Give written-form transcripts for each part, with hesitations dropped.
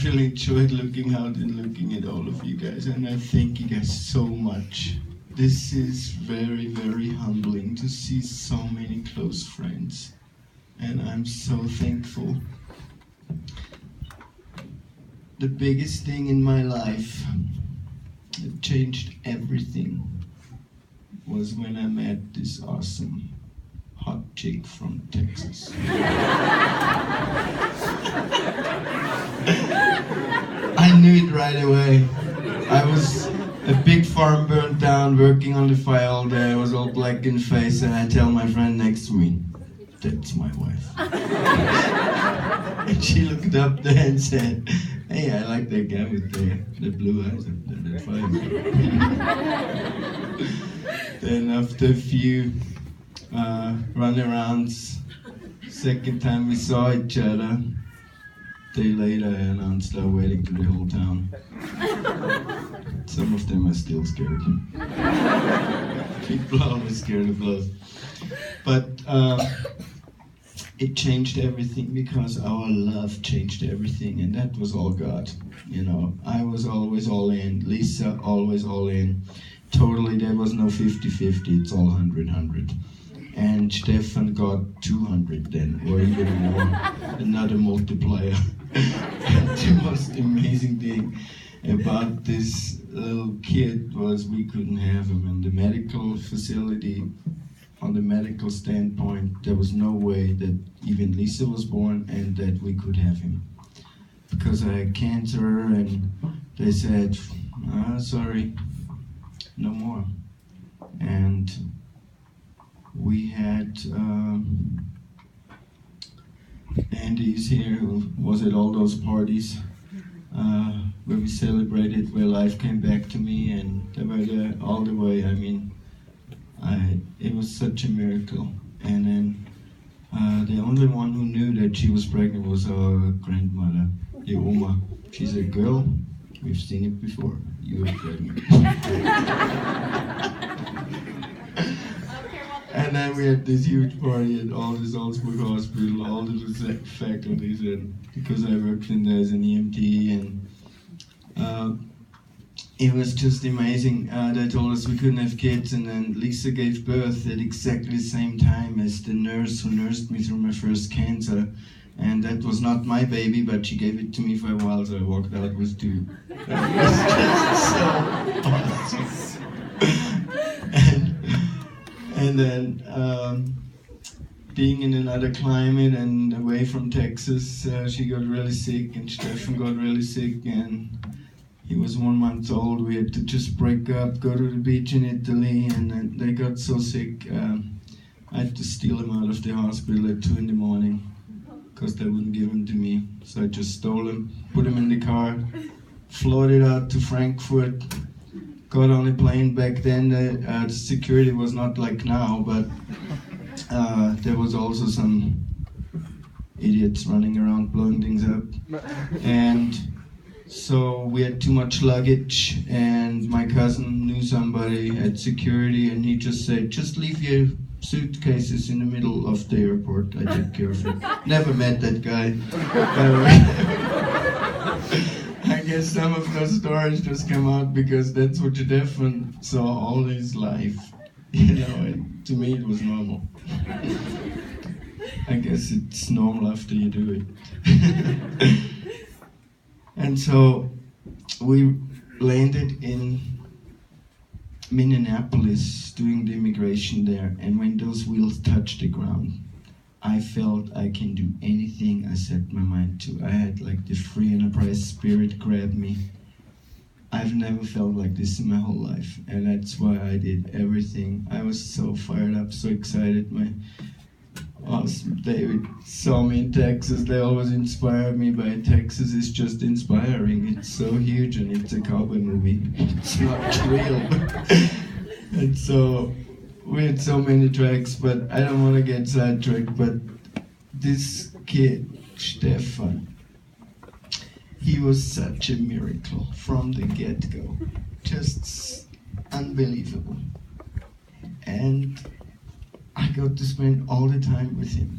really enjoyed looking out and looking at all of you guys, and I thank you guys so much. This is very, very humbling to see so many close friends, and I'm so thankful. The biggest thing in my life that changed everything was when I met this awesome hot chick from Texas. I knew it right away. I was a big farm burnt down, working on the fire all day. I was all black in the face, and I tell my friend next to me, "That's my wife." And she looked up there and said, "Hey, I like that guy with the blue eyes up there, that fire." Then after a few runarounds, second time we saw each other, day later I announced our wedding to the whole town. Some of them are still scared. People are always scared of love. But it changed everything because our love changed everything, and that was all God. You know, I was always all in, Lisa always all in. Totally, there was no 50-50, it's all 100-100. And Stefan got 200 then, or even more, another multiplier. And the most amazing thing about this little kid was we couldn't have him in the medical facility. On the medical standpoint, there was no way that even Lisa was born and that we could have him. Because I had cancer, and they said, sorry, no more. And we had Andy's here, who was at all those parties where we celebrated, where life came back to me, and they were there all the way. I mean, it was such a miracle. And then the only one who knew that she was pregnant was our grandmother, the Oma. She's a girl. We've seen it before. You were pregnant. And then we had this huge party at all the Salzburg Hospital, all the faculties, and because I worked in there as an EMT, and it was just amazing. They told us we couldn't have kids, and then Lisa gave birth at exactly the same time as the nurse who nursed me through my first cancer. And that was not my baby, but she gave it to me for a while, so I walked out with two. That was just so awesome. And then being in another climate and away from Texas, she got really sick, and Stefan got really sick, and he was 1 month old. We had to just break up, go to the beach in Italy, and then they got so sick. I had to steal him out of the hospital at 2 a.m. because they wouldn't give him to me. So I just stole him, put him in the car, floated out to Frankfurt, got on a plane. Back then the security was not like now, but there was also some idiots running around blowing things up. And so we had too much luggage, and my cousin knew somebody at security, and he just said, "Just leave your suitcases in the middle of the airport, I take care of it." Never met that guy. I guess some of those stories just come out because that's what Stefan saw all his life. You know, and to me it was normal. I guess it's normal after you do it. And so we landed in Minneapolis doing the immigration there, and when those wheels touched the ground, I felt I can do anything I set my mind to. I had like the free enterprise spirit grab me. I've never felt like this in my whole life, and that's why I did everything. I was so fired up, so excited. My awesome David saw me in Texas. They always inspired me by Texas is just inspiring. It's so huge, and it's a cowboy movie. It's not real. And so we had so many tracks, but I don't want to get sidetracked. But this kid, Stefan, he was such a miracle from the get-go. Just unbelievable. And I got to spend all the time with him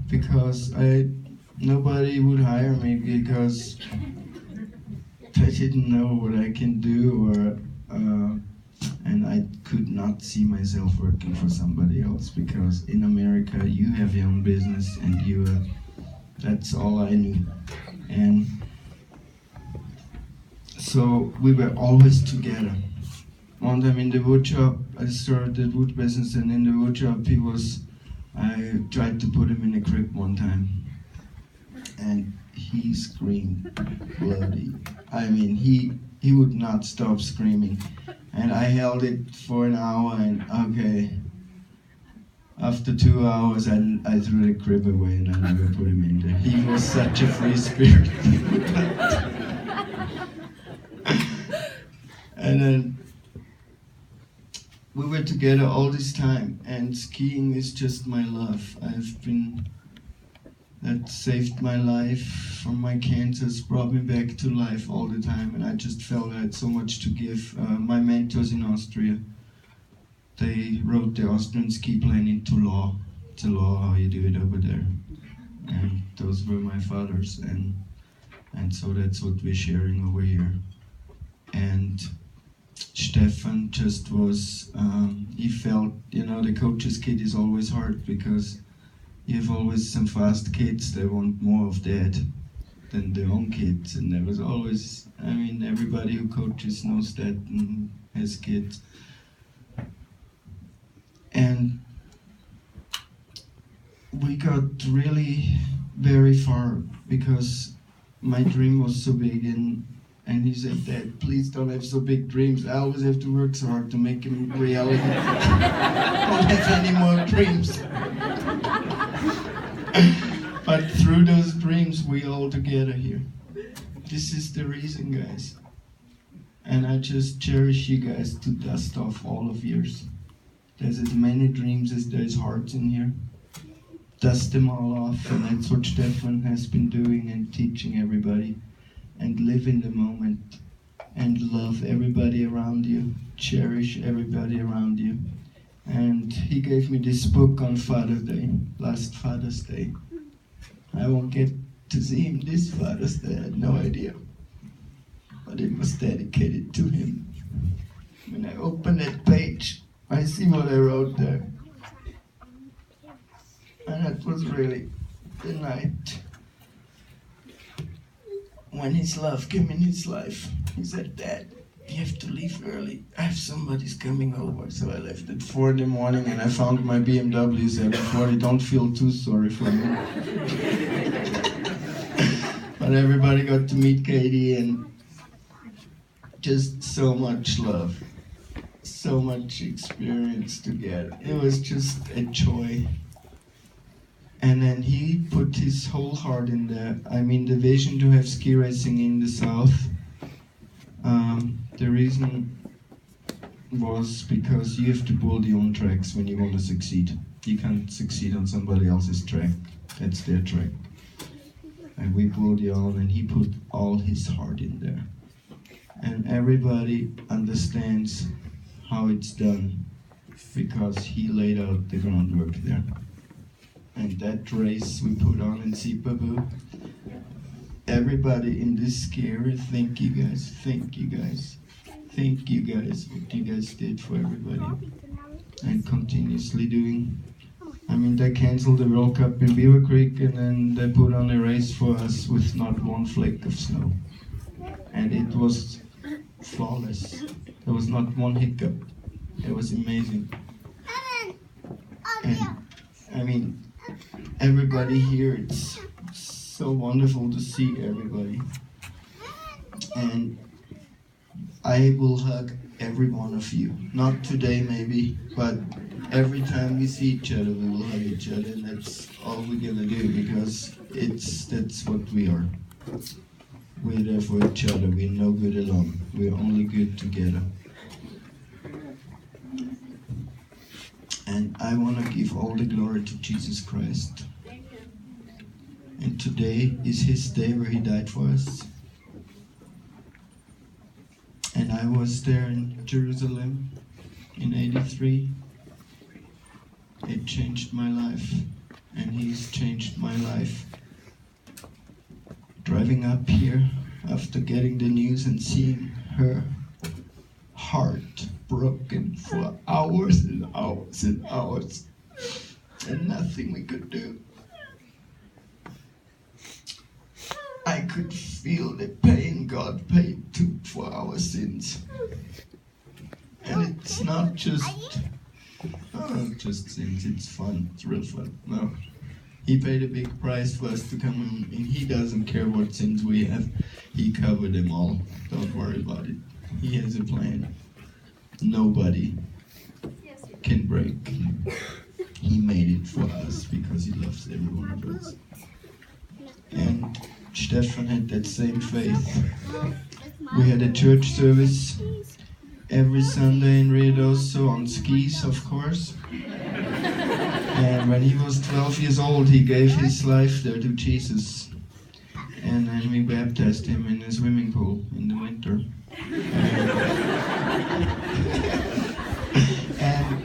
because I nobody would hire me because I didn't know what I can do, and I could not see myself working for somebody else, because in America you have your own business and that's all I knew. And so we were always together. One time in the wood shop, I started wood business, and in the wood shop I tried to put him in a crib one time, and he screamed bloody. I mean, he would not stop screaming, and I held it for an hour, and okay, after 2 hours I threw the crib away and I never put him in there. He was such a free spirit. And then we were together all this time, and skiing is just my love. That saved my life from my cancers, brought me back to life all the time, and I just felt I had so much to give. My mentors in Austria, they wrote the Austrian ski plan into law. It's a law how you do it over there. And those were my fathers, and so that's what we're sharing over here. And Stefan just was, he felt, the coach's kid is always hard, because you have always some fast kids that want more of that than their own kids. And there was always, everybody who coaches knows that and has kids. And we got really very far because my dream was so big, and he said, "Dad, please don't have so big dreams. I always have to work so hard to make them reality. Don't have any more dreams." But through those dreams, we all together here. This is the reason, guys. And I just cherish you guys to dust off all of yours. There's as many dreams as there's hearts in here. Dust them all off, and that's what Stefan has been doing and teaching everybody. And live in the moment, and love everybody around you. Cherish everybody around you. And he gave me this book on Father's Day, last Father's Day. I won't get to see him this Father's Day, I had no idea. But it was dedicated to him. When I open that page, I see what I wrote there. And that was really the night when his love came in his life. He said, "Dad, you have to leave early. I have somebody's coming over." So I left at 4 in the morning, and I found my BMW 740. Don't feel too sorry for me. But everybody got to meet Katie, and just so much love, so much experience together. It was just a joy. And then he put his whole heart in there. The vision to have ski racing in the south, the reason was because you have to build your own tracks when you want to succeed. You can't succeed on somebody else's track. That's their track. And we built your own, and he put all his heart in there. And everybody understands how it's done because he laid out the groundwork there. And that race we put on in Sipabu, everybody in this ski area, thank you guys, what you guys did for everybody and continuously doing. They canceled the World Cup in Beaver Creek, and then they put on a race for us with not one flake of snow. And it was flawless. There was not one hiccup. It was amazing. And everybody here, it's so wonderful to see everybody. And I will hug every one of you. Not today maybe, but every time we see each other, we will hug each other, and that's all we're gonna do, because that's what we are. We're there for each other. We're no good alone. We're only good together. And I want to give all the glory to Jesus Christ. And today is his day where he died for us. And I was there in Jerusalem in '83. It changed my life, and he's changed my life. driving up here after getting the news and seeing her heart broken for hours and hours and hours, and nothing we could do. I could feel the pain God took for our sins. And it's not just sins, it's fun, it's real fun. No. He paid a big price for us to come in, and he doesn't care what sins we have. He covered them all. Don't worry about it. He has a plan. Nobody can break. He made it for us because he loves every one of us. And Stefan had that same faith. We had a church service every Sunday in Riedoso on skis, of course. And when he was 12 years old, he gave his life there to Jesus. And then we baptized him in a swimming pool in the winter. And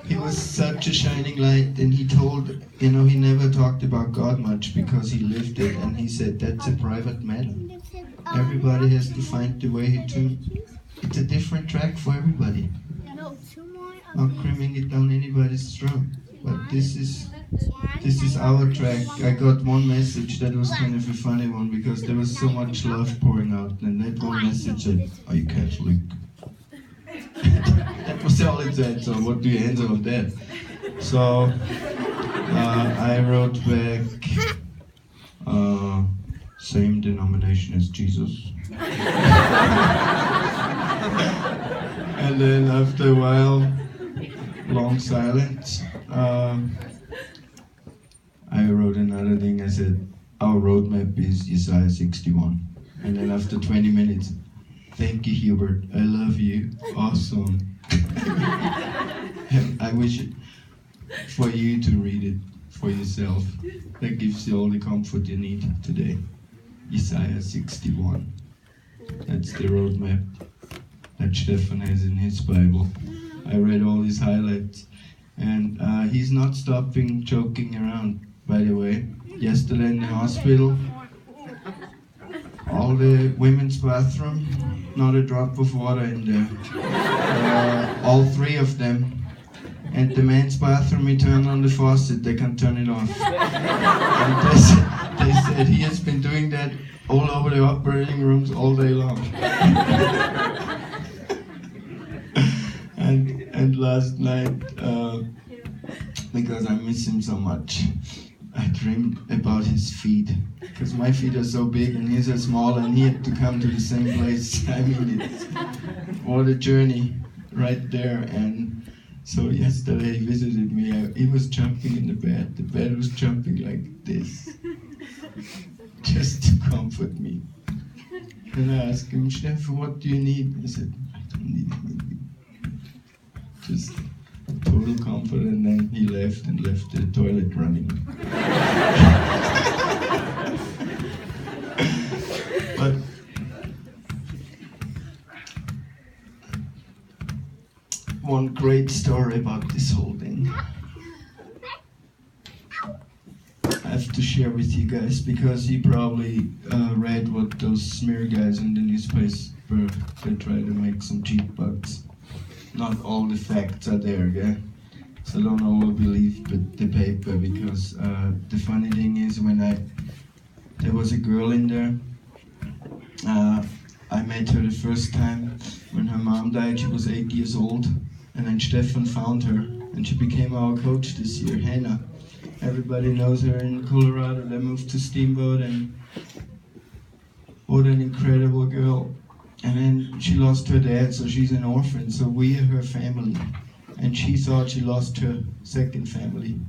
he was such a shining light, and he told, he never talked about God much because he lived it, and he said, that's a private matter. Everybody has to find the way to, it's a different track for everybody. Not cramming it down anybody's throat, but this is our track. I got one message that was kind of a funny one because there was so much love pouring out, and that one message said, are you Catholic? That was all it said, so what do you answer of that? So I wrote back, same denomination as Jesus. And then after a while, long silence, I wrote another thing. I said, our roadmap is Isaiah 61. And then after 20 minutes, thank you, Hubert. I love you. Awesome. I wish for you to read it for yourself. That gives you all the comfort you need today. Isaiah 61. That's the roadmap that Stefan has in his Bible. I read all his highlights. And he's not stopping joking around, by the way. Yesterday in the hospital, all the women's bathroom, not a drop of water in there. All three of them. And the men's bathroom, we turn on the faucet, they can turn it off. And they said he has been doing that all over the operating rooms all day long. And last night, because I miss him so much, I dreamed about his feet. Because my feet are so big and his are small, and he had to come to the same place. I mean, what a journey right there. And so yesterday he visited me. He was jumping in the bed. The bed was jumping like this, just to comfort me. And I asked him, Stefan, what do you need? He said, I don't need anything. Just total comfort. And then he left the toilet running. But one great story about this whole thing I have to share with you guys, because you probably read what those smear guys in the newspaper, they try to make some cheap bucks. Not all the facts are there, yeah? So don't all believe the paper, because the funny thing is, there was a girl in there. I met her the first time when her mom died. She was 8 years old, and then Stefan found her, and she became our coach this year, Hannah. Everybody knows her in Colorado. They moved to Steamboat, and what an incredible girl. And then she lost her dad, so she's an orphan, so we are her family. And she thought she lost her second family.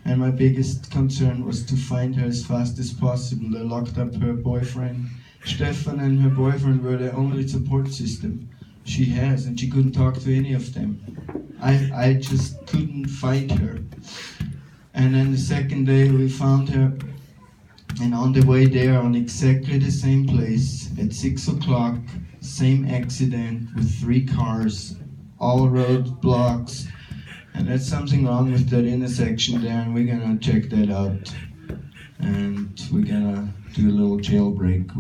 And my biggest concern was to find her as fast as possible. They locked up her boyfriend. Stefan and her boyfriend were the only support system she has, and she couldn't talk to any of them. I just couldn't find her. And then the second day we found her, and on the way there, on exactly the same place, at 6 o'clock, same accident with 3 cars, all roadblocks, and there's something wrong with that intersection there, and we're gonna check that out. and we're gonna do a little jailbreak.